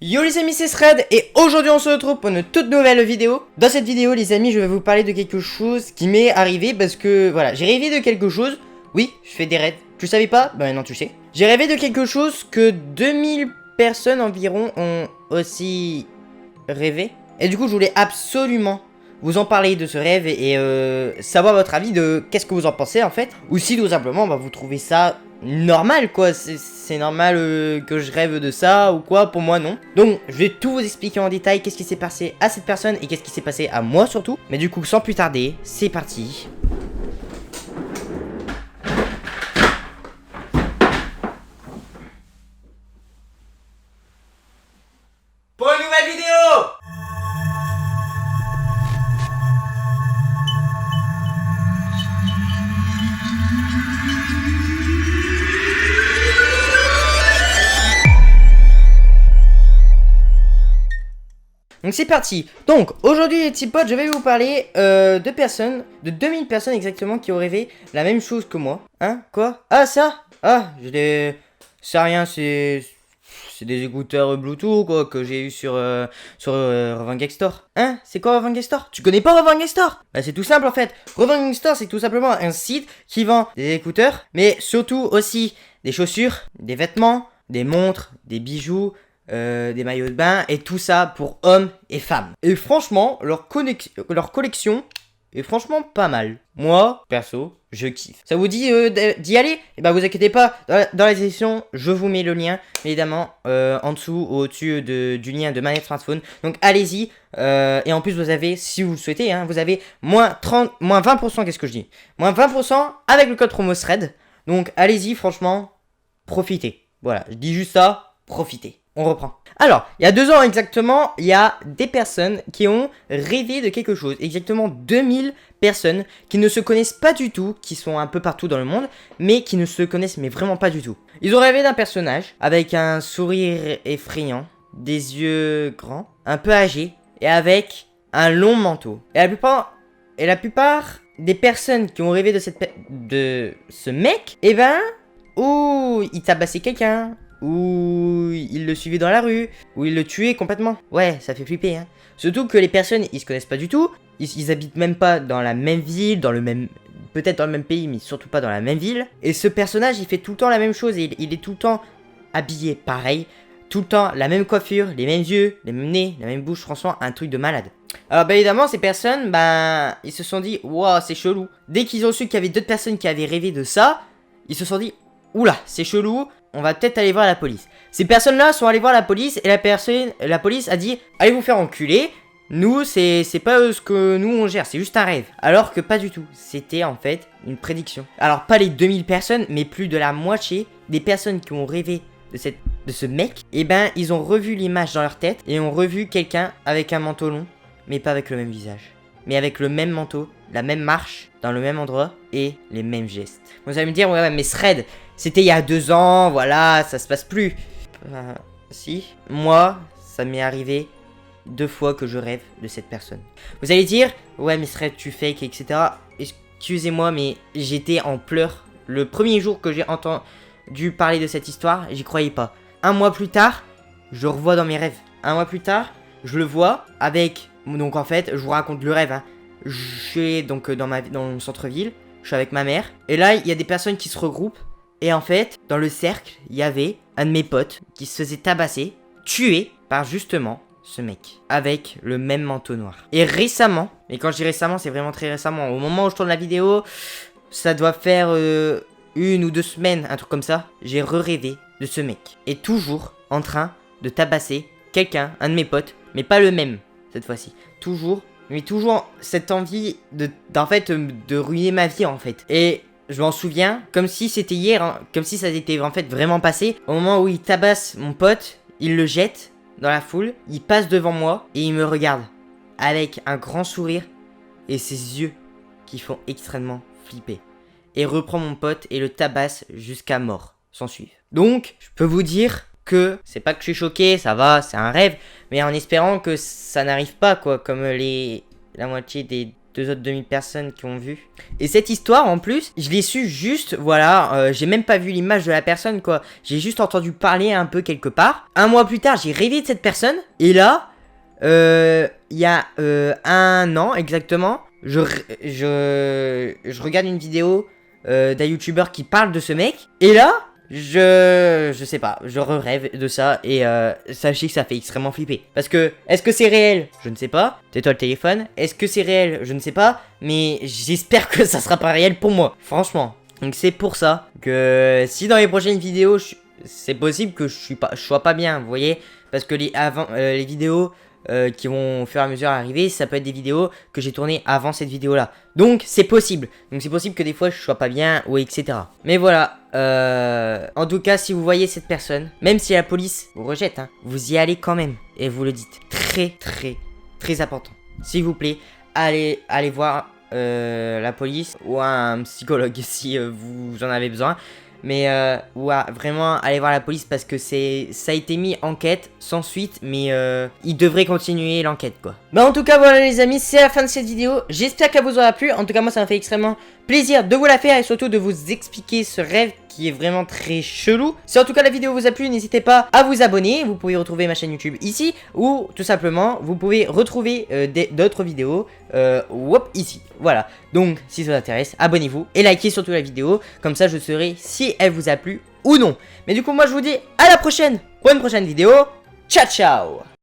Yo les amis, c'est Shred et aujourd'hui on se retrouve pour une toute nouvelle vidéo. Dans cette vidéo les amis, je vais vous parler de quelque chose qui m'est arrivé parce que voilà, j'ai rêvé de quelque chose. Oui, je fais des rêves. Tu savais pas? Bah maintenant tu sais. J'ai rêvé de quelque chose que 2000 personnes environ ont aussi rêvé. Et du coup je voulais absolument vous en parler de ce rêve et savoir votre avis de qu'est-ce que vous en pensez en fait. Ou si tout simplement bah, vous trouvez ça normal quoi, c'est normal que je rêve de ça ou quoi, pour moi non. Donc je vais tout vous expliquer en détail, qu'est-ce qui s'est passé à cette personne et qu'est-ce qui s'est passé à moi surtout. Mais du coup sans plus tarder, c'est parti. Pour une nouvelle vidéo. Donc c'est parti. Donc aujourd'hui les petits potes, je vais vous parler de personnes, de 2000 personnes exactement qui ont rêvé la même chose que moi. Hein? Quoi? Ah ça? Ah, je l'ai... C'est rien, c'est des écouteurs Bluetooth quoi que j'ai eu sur Revending Store. Hein? C'est quoi Revending Store? Tu connais pas Revending Store? Bah c'est tout simple en fait. Revending Store c'est tout simplement un site qui vend des écouteurs, mais surtout aussi des chaussures, des vêtements, des montres, des bijoux, des maillots de bain et tout ça pour hommes et femmes. Et franchement, leur collection est franchement pas mal. Moi, perso, je kiffe. Ça vous dit d'y aller? Et bah vous inquiétez pas, dans la description, je vous mets le lien, évidemment, en dessous ou au-dessus du lien de manette smartphone. Donc allez-y, et en plus vous avez, si vous le souhaitez, hein, vous avez moins 20%, qu'est-ce que je dis? Moins 20% avec le code promo Shred. Donc allez-y, franchement, profitez. Voilà, je dis juste ça, profitez. On reprend. Alors, il y a 2 ans exactement, il y a des personnes qui ont rêvé de quelque chose. Exactement 2000 personnes qui ne se connaissent pas du tout, qui sont un peu partout dans le monde, mais qui ne se connaissent mais vraiment pas du tout. Ils ont rêvé d'un personnage avec un sourire effrayant, des yeux grands, un peu âgé, et avec un long manteau. Et la plupart des personnes qui ont rêvé de ce mec, eh ben, ou il tabassait quelqu'un, ou il le suivait dans la rue, ou il le tuait complètement. Ouais, ça fait flipper, hein. Surtout que les personnes, ils se connaissent pas du tout, ils habitent même pas dans la même ville, peut-être dans le même pays, mais surtout pas dans la même ville. Et ce personnage, il fait tout le temps la même chose, et il est tout le temps habillé pareil, tout le temps la même coiffure, les mêmes yeux, les mêmes nez, la même bouche, franchement, un truc de malade. Alors bah évidemment ces personnes, bah ils se sont dit, waouh c'est chelou. Dès qu'ils ont su qu'il y avait d'autres personnes qui avaient rêvé de ça, ils se sont dit, oula c'est chelou, on va peut-être aller voir la police. Ces personnes-là sont allées voir la police et la police a dit allez vous faire enculer. Nous, c'est pas ce que nous on gère, c'est juste un rêve. Alors que pas du tout, c'était en fait une prédiction. Alors pas les 2000 personnes, mais plus de la moitié des personnes qui ont rêvé de ce mec, et ben ils ont revu l'image dans leur tête et ont revu quelqu'un avec un manteau long, mais pas avec le même visage. Mais avec le même manteau, la même marche, dans le même endroit et les mêmes gestes. Vous allez me dire, ouais mais Shred, c'était il y a 2 ans, voilà, ça se passe plus. Si, moi, ça m'est arrivé 2 fois que je rêve de cette personne. Vous allez dire, ouais mais Shred, tu fake, etc. Excusez-moi, mais j'étais en pleurs. Le premier jour que j'ai entendu parler de cette histoire, j'y croyais pas. 1 mois plus tard, je le revois dans mes rêves. 1 mois plus tard, je le vois avec... Donc en fait, je vous raconte le rêve, hein. Je suis donc dans le centre-ville, je suis avec ma mère. Et là, il y a des personnes qui se regroupent. Et en fait, dans le cercle, il y avait un de mes potes qui se faisait tabasser, tué par justement ce mec. Avec le même manteau noir. Et récemment, et quand je dis récemment, c'est vraiment très récemment. Au moment où je tourne la vidéo, ça doit faire 1 ou 2 semaines, un truc comme ça. J'ai re-rêvé de ce mec. Et toujours en train de tabasser quelqu'un, un de mes potes, mais pas le même. Cette fois-ci. Toujours cette envie en fait, de ruiner ma vie en fait. Et je m'en souviens comme si c'était hier, hein, comme si ça s'était en fait vraiment passé. Au moment où il tabasse mon pote, il le jette dans la foule, il passe devant moi et il me regarde avec un grand sourire et ses yeux qui font extrêmement flipper. Et reprend mon pote et le tabasse jusqu'à mort, sans suivre. Donc, je peux vous dire que c'est pas que je suis choqué, ça va, c'est un rêve, mais en espérant que ça n'arrive pas quoi, comme la moitié des 2 autres 2000 personnes qui ont vu. Et cette histoire, en plus, je l'ai su juste, voilà, j'ai même pas vu l'image de la personne, quoi. J'ai juste entendu parler un peu quelque part. Un mois plus tard, j'ai rêvé de cette personne. Et là, il y a 1 an exactement, je regarde une vidéo d'un youtubeur qui parle de ce mec. Et là, je sais pas, je rêve de ça. Et sachez que ça fait extrêmement flipper. Parce que, est-ce que c'est réel? Je ne sais pas. Tais-toi le téléphone. Est-ce que c'est réel? Je ne sais pas. Mais j'espère que ça sera pas réel pour moi, franchement. Donc c'est pour ça que si dans les prochaines vidéos, c'est possible que je sois pas bien, vous voyez. Parce que les vidéos qui vont au fur et à mesure arriver, ça peut être des vidéos que j'ai tournées avant cette vidéo là. Donc c'est possible. Donc c'est possible que des fois je sois pas bien ou etc. Mais voilà. En tout cas, si vous voyez cette personne, même si la police vous rejette, hein, vous y allez quand même. Et vous le dites. Très important. S'il vous plaît, allez voir la police ou un psychologue si vous en avez besoin. Mais ouais, vraiment, allez voir la police parce que ça a été mis enquête sans suite, mais ils devraient continuer l'enquête, quoi. Bah en tout cas, voilà les amis, c'est la fin de cette vidéo. J'espère qu'elle vous aura plu. En tout cas, moi, ça m'a fait extrêmement plaisir de vous la faire et surtout de vous expliquer ce rêve qui est vraiment très chelou. Si en tout cas la vidéo vous a plu, n'hésitez pas à vous abonner. Vous pouvez retrouver ma chaîne YouTube ici ou tout simplement, vous pouvez retrouver d'autres vidéos ici. Voilà. Donc, si ça vous intéresse, abonnez-vous et likez surtout la vidéo. Comme ça, je saurai si elle vous a plu ou non. Mais du coup, moi, je vous dis à la prochaine pour une prochaine vidéo. Ciao, ciao!